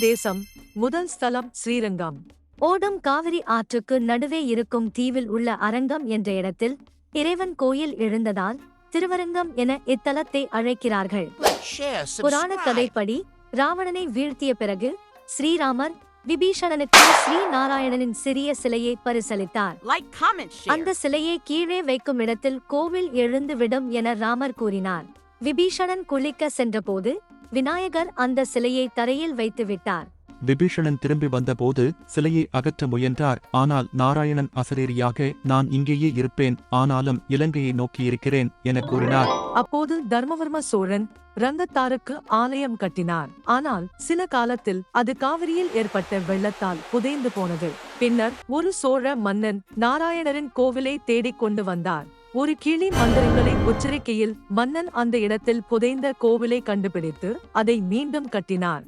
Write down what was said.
தேசம் முதல் ஸ்தலம் ஸ்ரீரங்கம். ஓடும் காவிரி ஆற்றுக்கு நடுவே இருக்கும் தீவில் உள்ள அரங்கம் என்ற இடத்தில் இறைவன் கோயில் எழுந்ததால் திருவரங்கம் என இத்தலத்தை அழைக்கிறார்கள். புராண கதைப்படி ராவணனை வீழ்த்திய பிறகு ஸ்ரீராமர் விபீஷணனுக்கு ஸ்ரீ நாராயணனின் சிறிய சிலையை பரிசளித்தார். அந்த சிலையை கீழே வைக்கும் இடத்தில் கோவில் எழுந்துவிடும் என ராமர் கூறினார். விபீஷணன் குளிக்க சென்றபோது விநாயகர் அந்த சிலையை தரையில் வைத்து விட்டார். விபீஷணன் திரும்பி வந்தபோது சிலையை அகற்ற முயன்றார். ஆனால் நாராயணன் அசரீரியாக, நான் இங்கேயே இருப்பேன், ஆனாலும் இலங்கையை நோக்கியிருக்கிறேன் என கூறினார். அப்போது தர்மவர்ம சோழன் ரங்கத்தாருக்கு ஆலயம் கட்டினார். ஆனால் சில காலத்தில் அது காவிரியில் ஏற்பட்ட வெள்ளத்தால் புதைந்து போனது. பின்னர் ஒரு சோழ மன்னன் நாராயணரின் கோவிலை தேடிக் கொண்டு வந்தார். ஒரு கிளி மந்திரங்களை உச்சரிக்கையில் மன்னன் அந்த இடத்தில் புதைந்த கோவிலை கண்டுபிடித்து அதை மீண்டும் கட்டினார்.